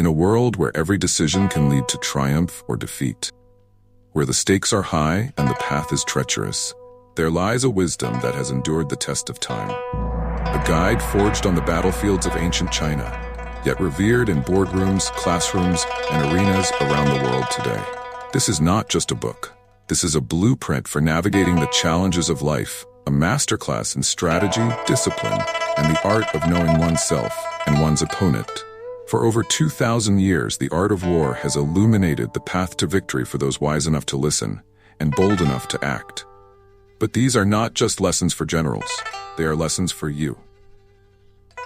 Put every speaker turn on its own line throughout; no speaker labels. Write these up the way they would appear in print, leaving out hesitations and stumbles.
In a world where every decision can lead to triumph or defeat, where the stakes are high and the path is treacherous, there lies a wisdom that has endured the test of time. A guide forged on the battlefields of ancient China, yet revered in boardrooms, classrooms, and arenas around the world today. This is not just a book. This is a blueprint for navigating the challenges of life, a masterclass in strategy, discipline, and the art of knowing oneself and one's opponent. For over 2,000 years, the art of war has illuminated the path to victory for those wise enough to listen and bold enough to act. But these are not just lessons for generals. They are lessons for you.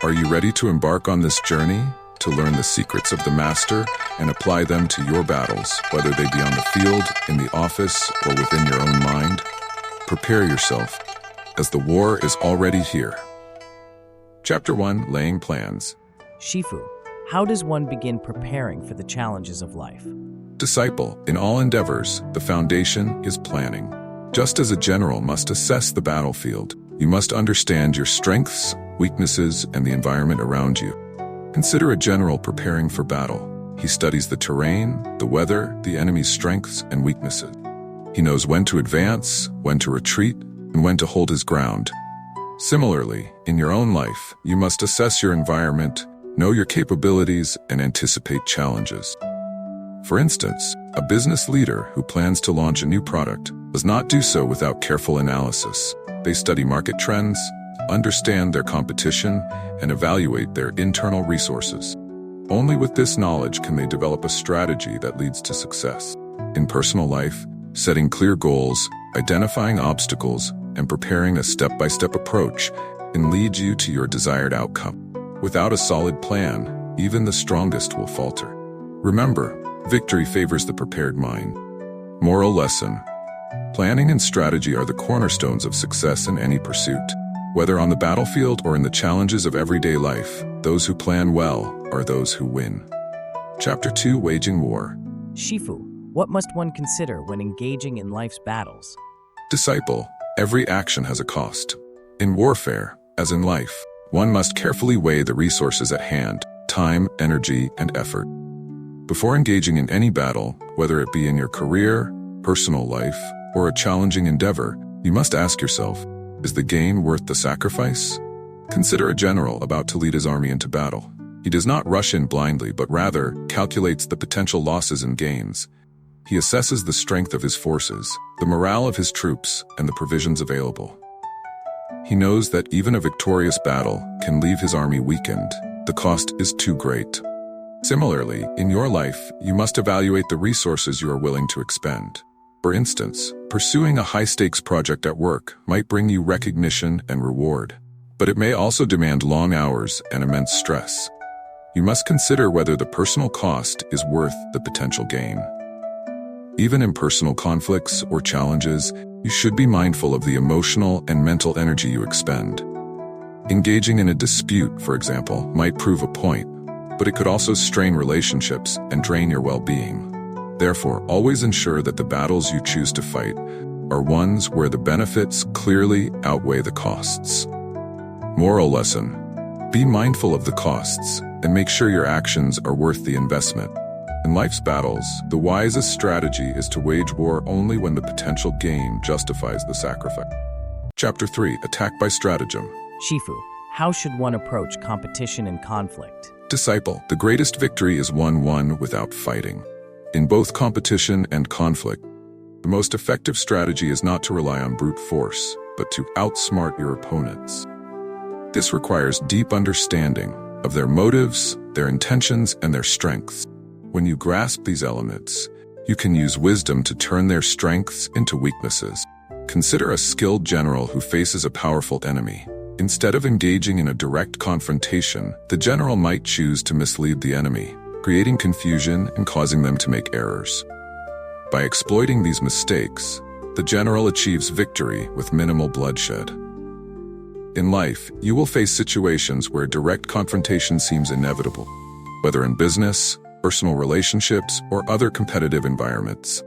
Are you ready to embark on this journey, to learn the secrets of the master and apply them to your battles, whether they be on the field, in the office, or within your own mind? Prepare yourself, as the war is already here. Chapter 1: Laying Plans.
Shifu, how does one begin preparing for the challenges of life?
Disciple, in all endeavors, the foundation is planning. Just as a general must assess the battlefield, you must understand your strengths, weaknesses, and the environment around you. Consider a general preparing for battle. He studies the terrain, the weather, the enemy's strengths and weaknesses. He knows when to advance, when to retreat, and when to hold his ground. Similarly, in your own life, you must assess your environment, know your capabilities, and anticipate challenges. For instance, a business leader who plans to launch a new product does not do so without careful analysis. They study market trends, understand their competition, and evaluate their internal resources. Only with this knowledge can they develop a strategy that leads to success. In personal life, setting clear goals, identifying obstacles, and preparing a step-by-step approach can lead you to your desired outcome. Without a solid plan, even the strongest will falter. Remember, victory favors the prepared mind. Moral lesson: planning and strategy are the cornerstones of success in any pursuit. Whether on the battlefield or in the challenges of everyday life, those who plan well are those who win. Chapter 2: Waging War.
Shifu, what must one consider when engaging in life's battles?
Disciple, every action has a cost. In warfare, as in life, one must carefully weigh the resources at hand: time, energy, and effort. Before engaging in any battle, whether it be in your career, personal life, or a challenging endeavor, you must ask yourself, is the gain worth the sacrifice? Consider a general about to lead his army into battle. He does not rush in blindly, but rather calculates the potential losses and gains. He assesses the strength of his forces, the morale of his troops, and the provisions available. He knows that even a victorious battle can leave his army weakened. The cost is too great. Similarly, in your life, you must evaluate the resources you are willing to expend. For instance, pursuing a high-stakes project at work might bring you recognition and reward, but it may also demand long hours and immense stress. You must consider whether the personal cost is worth the potential gain. Even in personal conflicts or challenges, you should be mindful of the emotional and mental energy you expend. Engaging in a dispute, for example, might prove a point, but it could also strain relationships and drain your well-being. Therefore, always ensure that the battles you choose to fight are ones where the benefits clearly outweigh the costs. Moral lesson: be mindful of the costs and make sure your actions are worth the investment. In life's battles, the wisest strategy is to wage war only when the potential gain justifies the sacrifice. Chapter 3: Attack by Stratagem.
Shifu, how should one approach competition and conflict?
Disciple, the greatest victory is one won without fighting. In both competition and conflict, the most effective strategy is not to rely on brute force, but to outsmart your opponents. This requires deep understanding of their motives, their intentions, and their strengths. When you grasp these elements, you can use wisdom to turn their strengths into weaknesses. Consider a skilled general who faces a powerful enemy. Instead of engaging in a direct confrontation, the general might choose to mislead the enemy, creating confusion and causing them to make errors. By exploiting these mistakes, the general achieves victory with minimal bloodshed. In life, you will face situations where direct confrontation seems inevitable, whether in business, personal relationships, or other competitive environments.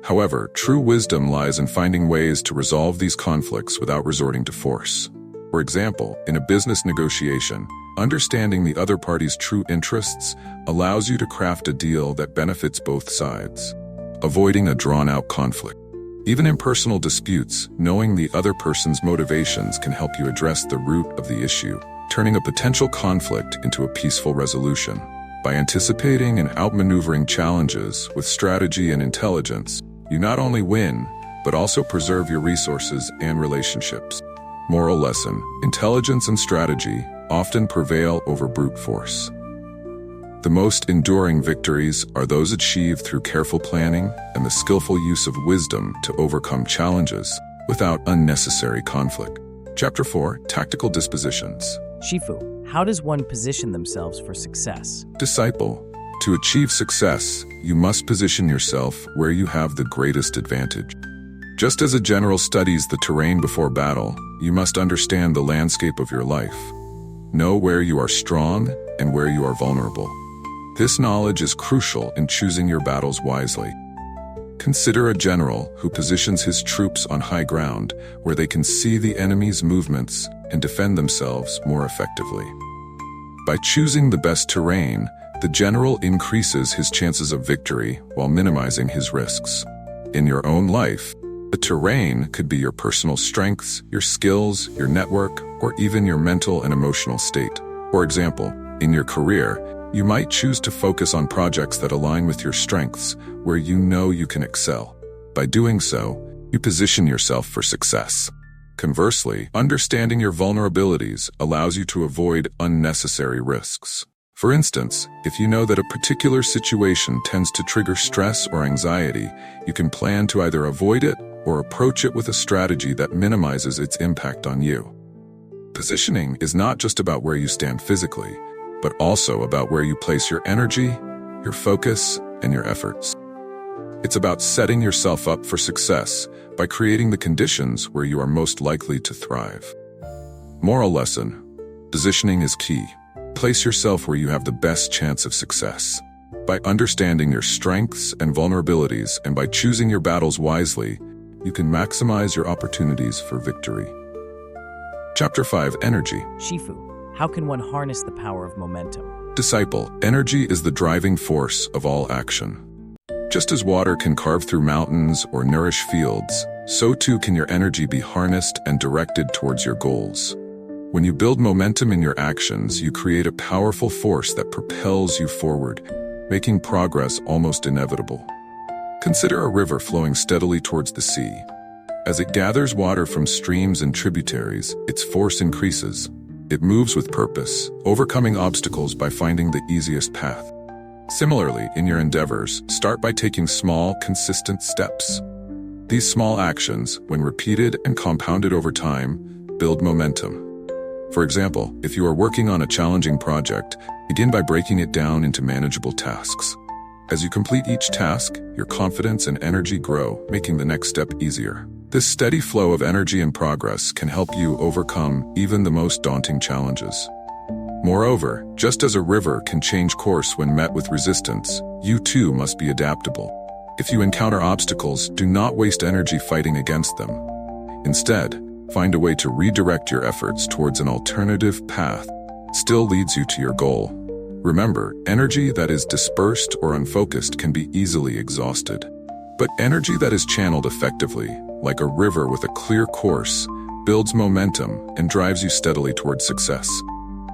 However, true wisdom lies in finding ways to resolve these conflicts without resorting to force. For example, in a business negotiation, Understanding the other party's true interests allows you to craft a deal that benefits both sides, avoiding a drawn-out conflict. Even in personal disputes, knowing the other person's motivations can help you address the root of the issue, turning a potential conflict into a peaceful resolution. By anticipating and outmaneuvering challenges with strategy and intelligence, you not only win, but also preserve your resources and relationships. Moral lesson: intelligence and strategy often prevail over brute force. The most enduring victories are those achieved through careful planning and the skillful use of wisdom to overcome challenges without unnecessary conflict. Chapter 4: Tactical Dispositions.
Shifu, how does one position themselves for success?
Disciple, to achieve success, you must position yourself where you have the greatest advantage. Just as a general studies the terrain before battle, you must understand the landscape of your life. Know where you are strong and where you are vulnerable. This knowledge is crucial in choosing your battles wisely. Consider a general who positions his troops on high ground where they can see the enemy's movements and defend themselves more effectively. By choosing the best terrain, the general increases his chances of victory while minimizing his risks. In your own life, the terrain could be your personal strengths, your skills, your network, or even your mental and emotional state. For example, in your career, you might choose to focus on projects that align with your strengths, where you know you can excel. By doing so, you position yourself for success. Conversely, understanding your vulnerabilities allows you to avoid unnecessary risks. For instance, if you know that a particular situation tends to trigger stress or anxiety, you can plan to either avoid it or approach it with a strategy that minimizes its impact on you. Positioning is not just about where you stand physically, but also about where you place your energy, your focus, and your efforts. It's about setting yourself up for success by creating the conditions where you are most likely to thrive. Moral lesson: positioning is key. Place yourself where you have the best chance of success. By understanding your strengths and vulnerabilities and by choosing your battles wisely, you can maximize your opportunities for victory. Chapter 5: Energy.
Shifu, how can one harness the power of momentum?
Disciple, energy is the driving force of all action. Just as water can carve through mountains or nourish fields, so too can your energy be harnessed and directed towards your goals. When you build momentum in your actions, you create a powerful force that propels you forward, making progress almost inevitable. Consider a river flowing steadily towards the sea. As it gathers water from streams and tributaries, its force increases. It moves with purpose, overcoming obstacles by finding the easiest path. Similarly, in your endeavors, start by taking small, consistent steps. These small actions, when repeated and compounded over time, build momentum. For example, if you are working on a challenging project, begin by breaking it down into manageable tasks. As you complete each task, your confidence and energy grow, making the next step easier. This steady flow of energy and progress can help you overcome even the most daunting challenges. Moreover, just as a river can change course when met with resistance, you too must be adaptable. If you encounter obstacles, do not waste energy fighting against them. Instead, find a way to redirect your efforts towards an alternative path that still leads you to your goal. Remember, energy that is dispersed or unfocused can be easily exhausted. But energy that is channeled effectively, like a river with a clear course, builds momentum and drives you steadily towards success.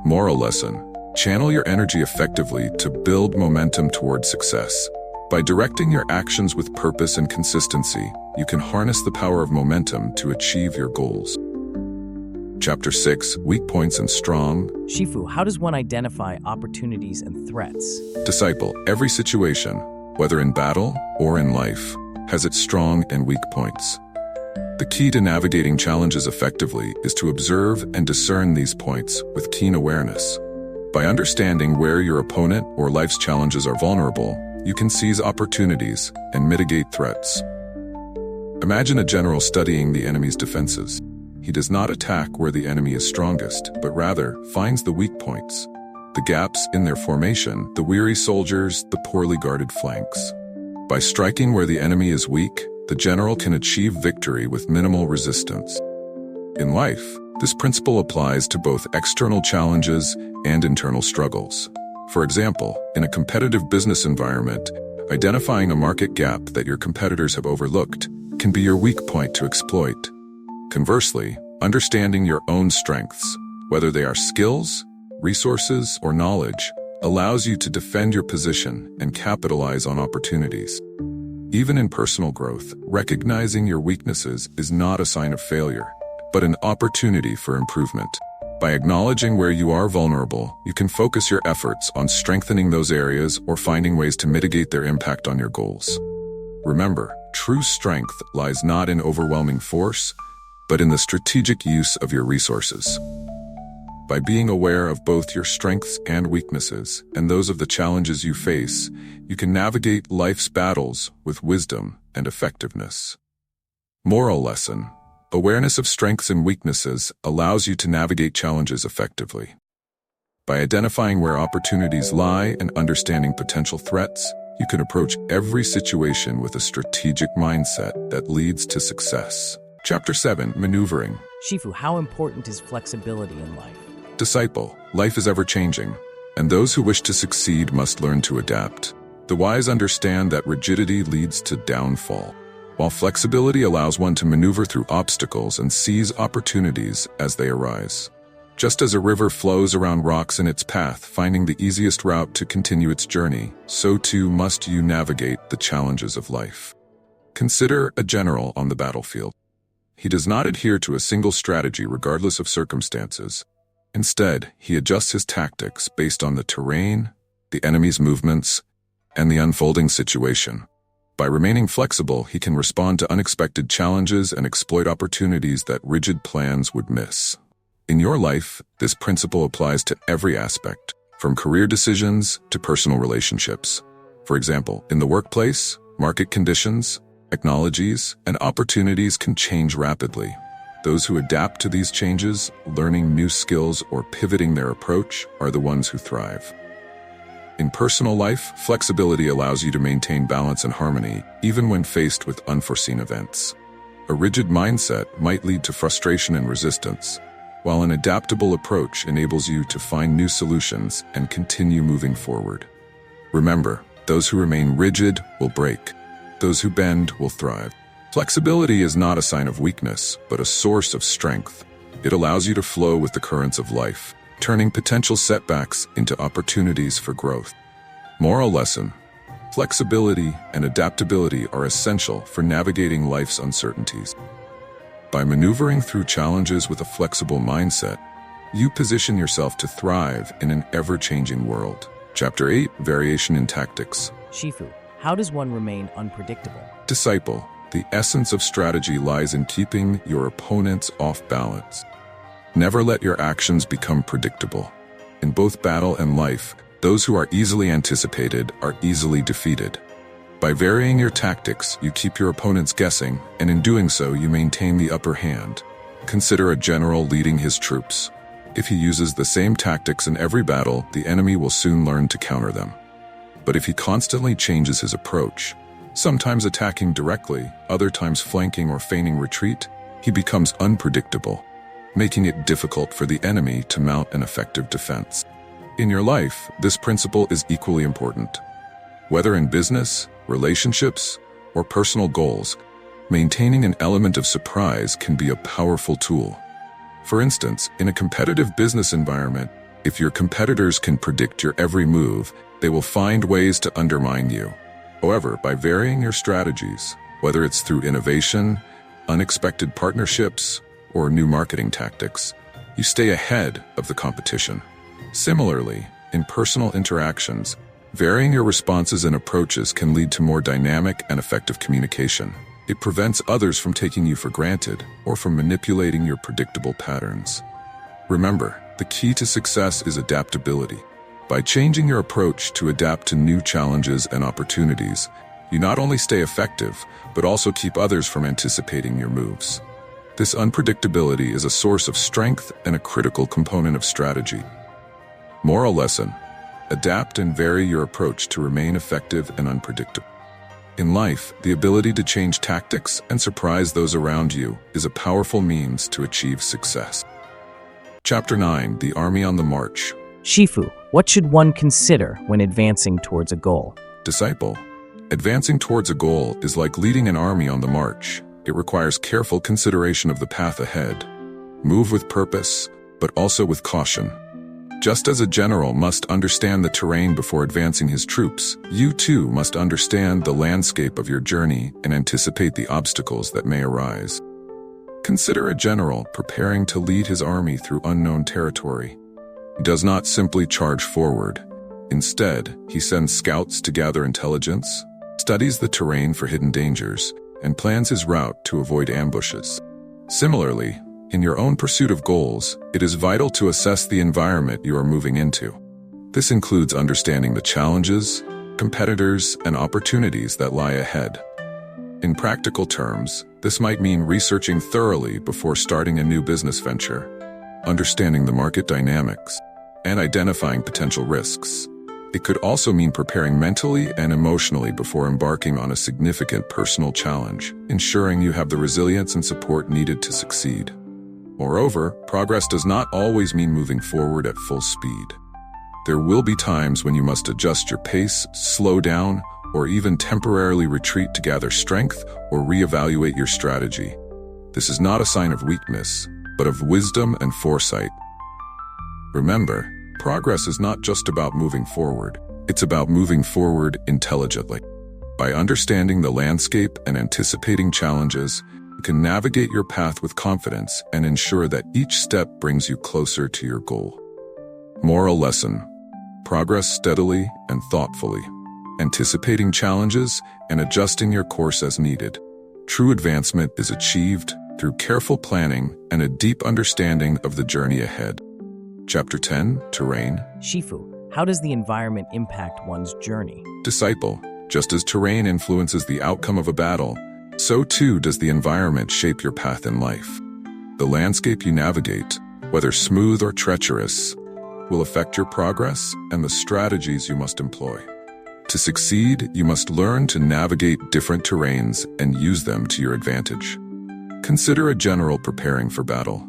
Moral lesson: channel your energy effectively to build momentum towards success. By directing your actions with purpose and consistency, you can harness the power of momentum to achieve your goals. Chapter 6: Weak Points and Strong.
Shifu, how does one identify opportunities and threats?
Disciple, every situation, whether in battle or in life, has its strong and weak points. The key to navigating challenges effectively is to observe and discern these points with keen awareness. By understanding where your opponent or life's challenges are vulnerable, you can seize opportunities and mitigate threats. Imagine a general studying the enemy's defenses. He does not attack where the enemy is strongest, but rather finds the weak points, the gaps in their formation, the weary soldiers, the poorly guarded flanks. By striking where the enemy is weak, the general can achieve victory with minimal resistance. In life, This principle applies to both external challenges and internal struggles. For example, in a competitive business environment, identifying a market gap that your competitors have overlooked can be your weak point to exploit. Conversely, understanding your own strengths, whether they are skills, resources, or knowledge, allows you to defend your position and capitalize on opportunities. Even in personal growth, recognizing your weaknesses is not a sign of failure, but an opportunity for improvement. By acknowledging where you are vulnerable, you can focus your efforts on strengthening those areas or finding ways to mitigate their impact on your goals. Remember, true strength lies not in overwhelming force, but in the strategic use of your resources. By being aware of both your strengths and weaknesses, and those of the challenges you face, you can navigate life's battles with wisdom and effectiveness. Moral lesson: awareness of strengths and weaknesses allows you to navigate challenges effectively. By identifying where opportunities lie and understanding potential threats, you can approach every situation with a strategic mindset that leads to success. Chapter 7: Maneuvering.
Shifu, how important is flexibility in life?
Disciple, life is ever-changing, and those who wish to succeed must learn to adapt. The wise understand that rigidity leads to downfall, while flexibility allows one to maneuver through obstacles and seize opportunities as they arise. Just as a river flows around rocks in its path, finding the easiest route to continue its journey, so too must you navigate the challenges of life. Consider a general on the battlefield. He does not adhere to a single strategy regardless of circumstances. Instead, he adjusts his tactics based on the terrain, the enemy's movements, and the unfolding situation. By remaining flexible, he can respond to unexpected challenges and exploit opportunities that rigid plans would miss. In your life, this principle applies to every aspect, from career decisions to personal relationships. For example, in the workplace, market conditions, technologies, and opportunities can change rapidly. Those who adapt to these changes, learning new skills or pivoting their approach, are the ones who thrive. In personal life, flexibility allows you to maintain balance and harmony, even when faced with unforeseen events. A rigid mindset might lead to frustration and resistance, while an adaptable approach enables you to find new solutions and continue moving forward. Remember, those who remain rigid will break. Those who bend will thrive. Flexibility is not a sign of weakness, but a source of strength. It allows you to flow with the currents of life, turning potential setbacks into opportunities for growth. Moral lesson: flexibility and adaptability are essential for navigating life's uncertainties. By maneuvering through challenges with a flexible mindset, you position yourself to thrive in an ever-changing world. Chapter 8: Variation in Tactics.
Shifu, how does one remain unpredictable?
Disciple, the essence of strategy lies in keeping your opponents off balance. Never let your actions become predictable. In both battle and life, those who are easily anticipated are easily defeated. By varying your tactics, you keep your opponents guessing, and in doing so, you maintain the upper hand. Consider a general leading his troops. If he uses the same tactics in every battle, the enemy will soon learn to counter them. But if he constantly changes his approach, sometimes attacking directly, other times flanking or feigning retreat, he becomes unpredictable, making it difficult for the enemy to mount an effective defense. In your life, this principle is equally important. Whether in business, relationships, or personal goals, maintaining an element of surprise can be a powerful tool. For instance, in a competitive business environment, if your competitors can predict your every move, they will find ways to undermine you. However, by varying your strategies, whether it's through innovation, unexpected partnerships, or new marketing tactics, you stay ahead of the competition. Similarly, in personal interactions, varying your responses and approaches can lead to more dynamic and effective communication. It prevents others from taking you for granted or from manipulating your predictable patterns. Remember, the key to success is adaptability. By changing your approach to adapt to new challenges and opportunities, you not only stay effective, but also keep others from anticipating your moves. This unpredictability is a source of strength and a critical component of strategy. Moral lesson: adapt and vary your approach to remain effective and unpredictable. In life, the ability to change tactics and surprise those around you is a powerful means to achieve success. Chapter 9, The Army on the March.
Shifu, what should one consider when advancing towards a goal?
Disciple. Advancing towards a goal is like leading an army on the march. It requires careful consideration of the path ahead. Move with purpose, but also with caution. Just as a general must understand the terrain before advancing his troops, you too must understand the landscape of your journey and anticipate the obstacles that may arise. Consider a general preparing to lead his army through unknown territory. He does not simply charge forward. Instead, he sends scouts to gather intelligence, studies the terrain for hidden dangers, and plans his route to avoid ambushes. Similarly, in your own pursuit of goals, it is vital to assess the environment you are moving into. This includes understanding the challenges, competitors, and opportunities that lie ahead. In practical terms, this might mean researching thoroughly before starting a new business venture, understanding the market dynamics, and identifying potential risks. It could also mean preparing mentally and emotionally before embarking on a significant personal challenge, ensuring you have the resilience and support needed to succeed. Moreover, progress does not always mean moving forward at full speed. There will be times when you must adjust your pace, slow down, or even temporarily retreat to gather strength or reevaluate your strategy. This is not a sign of weakness, but of wisdom and foresight. Remember, progress is not just about moving forward, it's about moving forward intelligently. By understanding the landscape and anticipating challenges, you can navigate your path with confidence and ensure that each step brings you closer to your goal. Moral lesson: progress steadily and thoughtfully, anticipating challenges and adjusting your course as needed. True advancement is achieved through careful planning and a deep understanding of the journey ahead. Chapter 10, Terrain.
Shifu, how does the environment impact one's journey?
Disciple. Just as terrain influences the outcome of a battle, so too does the environment shape your path in life. The landscape you navigate, whether smooth or treacherous, will affect your progress and the strategies you must employ. To succeed, you must learn to navigate different terrains and use them to your advantage. Consider a general preparing for battle.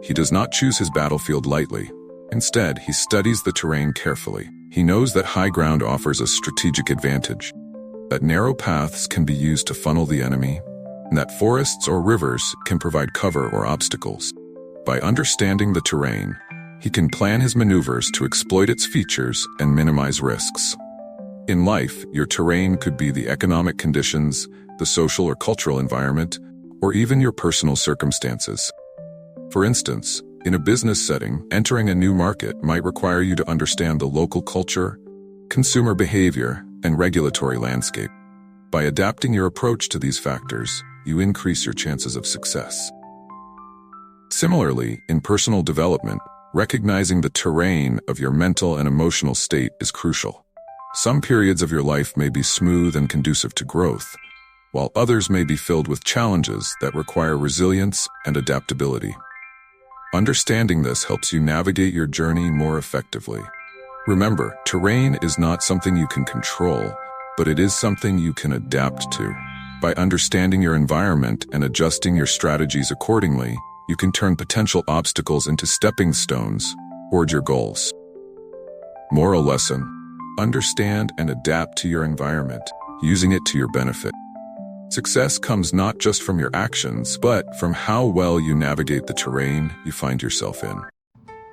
He does not choose his battlefield lightly. Instead, he studies the terrain carefully. He knows that high ground offers a strategic advantage, that narrow paths can be used to funnel the enemy, and that forests or rivers can provide cover or obstacles. By understanding the terrain, he can plan his maneuvers to exploit its features and minimize risks. In life, your terrain could be the economic conditions, the social or cultural environment, or even your personal circumstances. For instance, in a business setting, entering a new market might require you to understand the local culture, consumer behavior, and regulatory landscape. By adapting your approach to these factors, you increase your chances of success. Similarly, in personal development, recognizing the terrain of your mental and emotional state is crucial. Some periods of your life may be smooth and conducive to growth, while others may be filled with challenges that require resilience and adaptability. Understanding this helps you navigate your journey more effectively. Remember, terrain is not something you can control, but it is something you can adapt to. By understanding your environment and adjusting your strategies accordingly, you can turn potential obstacles into stepping stones toward your goals. Moral lesson: understand and adapt to your environment, using it to your benefit. Success comes not just from your actions, but from how well you navigate the terrain you find yourself in.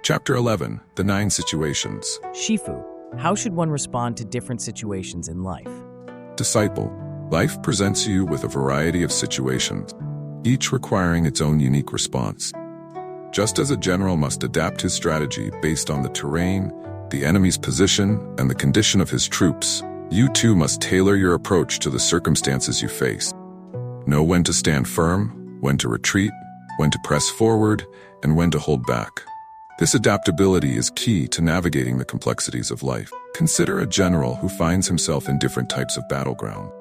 Chapter 11, The 9 Situations.
Shifu, how should one respond to different situations in life?
Disciple. Life presents you with a variety of situations, each requiring its own unique response. Just as a general must adapt his strategy based on the terrain, the enemy's position, and the condition of his troops, you too must tailor your approach to the circumstances you face. Know when to stand firm, when to retreat, when to press forward, and when to hold back. This adaptability is key to navigating the complexities of life. Consider a general who finds himself in different types of battleground.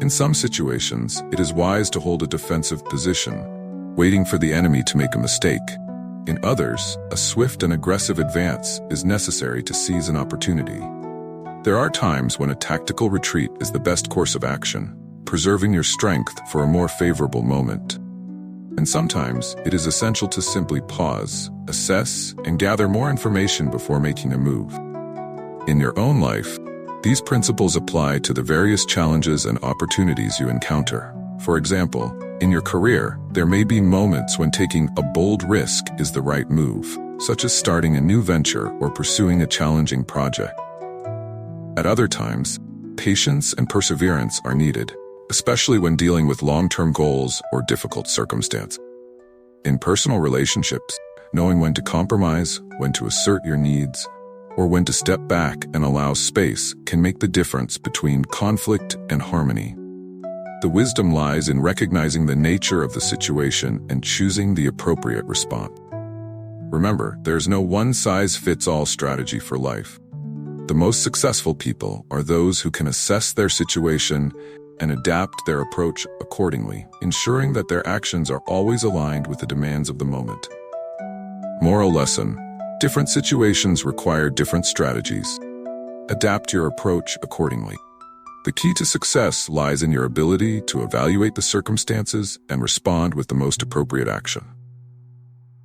In some situations, it is wise to hold a defensive position, waiting for the enemy to make a mistake. In others, a swift and aggressive advance is necessary to seize an opportunity. There are times when a tactical retreat is the best course of action, preserving your strength for a more favorable moment. And sometimes it is essential to simply pause, assess, and gather more information before making a move. In your own life, these principles apply to the various challenges and opportunities you encounter. For example, in your career, there may be moments when taking a bold risk is the right move, such as starting a new venture or pursuing a challenging project. At other times, patience and perseverance are needed, especially when dealing with long-term goals or difficult circumstances. In personal relationships, knowing when to compromise, when to assert your needs, or when to step back and allow space can make the difference between conflict and harmony. The wisdom lies in recognizing the nature of the situation and choosing the appropriate response. Remember, there's no one-size-fits-all strategy for life. The most successful people are those who can assess their situation and adapt their approach accordingly, ensuring that their actions are always aligned with the demands of the moment. Moral lesson: different situations require different strategies. Adapt your approach accordingly. The key to success lies in your ability to evaluate the circumstances and respond with the most appropriate action.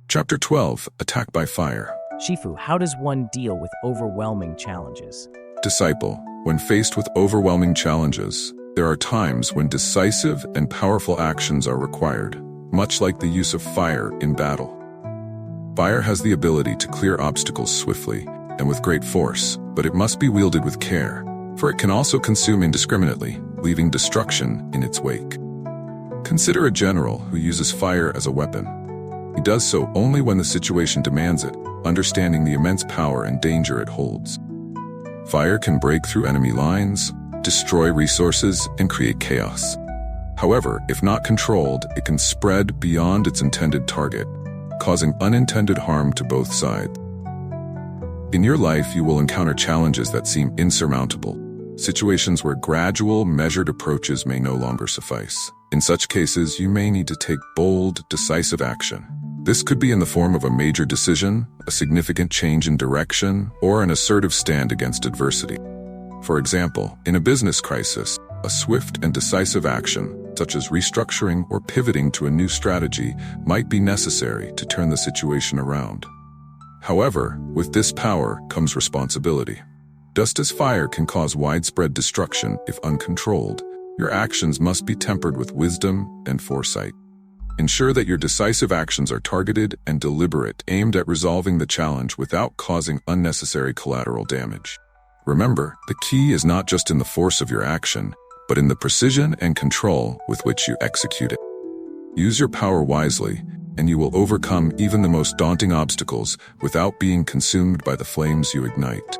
Chapter 12: Attack by Fire.
Shifu, how does one deal with overwhelming challenges?
Disciple, when faced with overwhelming challenges, there are times when decisive and powerful actions are required, much like the use of fire in battle. Fire has the ability to clear obstacles swiftly and with great force, but it must be wielded with care, for it can also consume indiscriminately, leaving destruction in its wake. Consider a general who uses fire as a weapon. He does so only when the situation demands it, understanding the immense power and danger it holds. Fire can break through enemy lines, destroy resources, and create chaos. However, if not controlled, it can spread beyond its intended target, causing unintended harm to both sides. In your life, you will encounter challenges that seem insurmountable, situations where gradual, measured approaches may no longer suffice. In such cases, you may need to take bold, decisive action. This could be in the form of a major decision, a significant change in direction, or an assertive stand against adversity. For example, in a business crisis, a swift and decisive action, such as restructuring or pivoting to a new strategy, might be necessary to turn the situation around. However, with this power comes responsibility. Just as fire can cause widespread destruction if uncontrolled, your actions must be tempered with wisdom and foresight. Ensure that your decisive actions are targeted and deliberate, aimed at resolving the challenge without causing unnecessary collateral damage. Remember, the key is not just in the force of your action, but in the precision and control with which you execute it. Use your power wisely, and you will overcome even the most daunting obstacles without being consumed by the flames you ignite.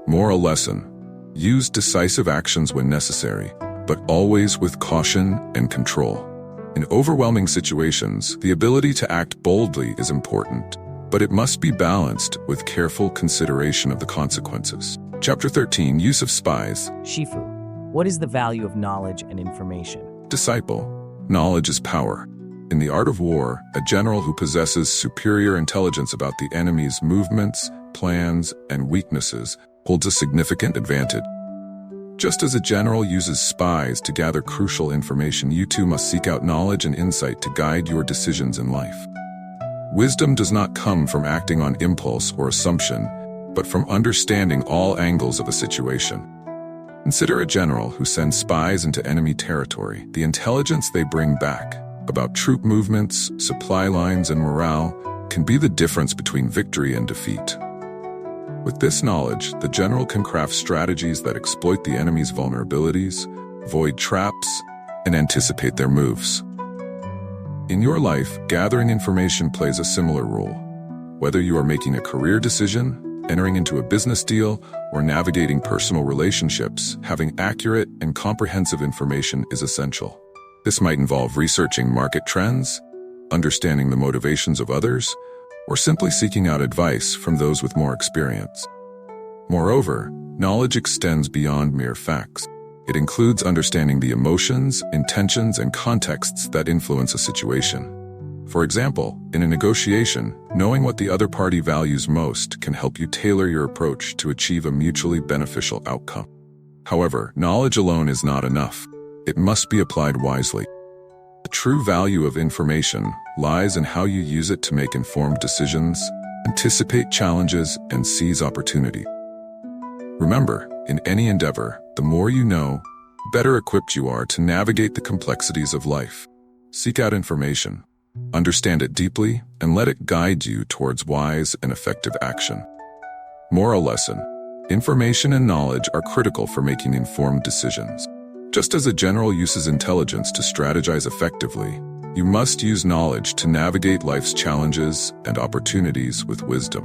Moral lesson: use decisive actions when necessary, but always with caution and control. In overwhelming situations, the ability to act boldly is important, but it must be balanced with careful consideration of the consequences. Chapter 13: Use of Spies.
Shifu, what is the value of knowledge and information?
Disciple, knowledge is power. In the art of war, a general who possesses superior intelligence about the enemy's movements, plans, and weaknesses holds a significant advantage. Just as a general uses spies to gather crucial information, you too must seek out knowledge and insight to guide your decisions in life. Wisdom does not come from acting on impulse or assumption, but from understanding all angles of a situation. Consider a general who sends spies into enemy territory. The intelligence they bring back about troop movements, supply lines, and morale can be the difference between victory and defeat. With this knowledge, the general can craft strategies that exploit the enemy's vulnerabilities, avoid traps, and anticipate their moves. In your life, gathering information plays a similar role. Whether you are making a career decision, entering into a business deal, or navigating personal relationships, having accurate and comprehensive information is essential. This might involve researching market trends, understanding the motivations of others, or simply seeking out advice from those with more experience. Moreover, knowledge extends beyond mere facts. It includes understanding the emotions, intentions, and contexts that influence a situation. For example, in a negotiation, knowing what the other party values most can help you tailor your approach to achieve a mutually beneficial outcome. However, knowledge alone is not enough. It must be applied wisely. The true value of information lies in how you use it to make informed decisions, anticipate challenges, and seize opportunity. Remember, in any endeavor, the more you know, the better equipped you are to navigate the complexities of life. Seek out information, understand it deeply, and let it guide you towards wise and effective action. Moral lesson: information and knowledge are critical for making informed decisions. Just as a general uses intelligence to strategize effectively, you must use knowledge to navigate life's challenges and opportunities with wisdom.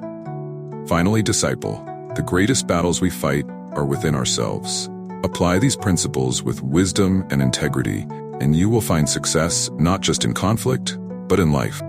Finally, disciple, the greatest battles we fight are within ourselves. Apply these principles with wisdom and integrity, and you will find success not just in conflict, but in life.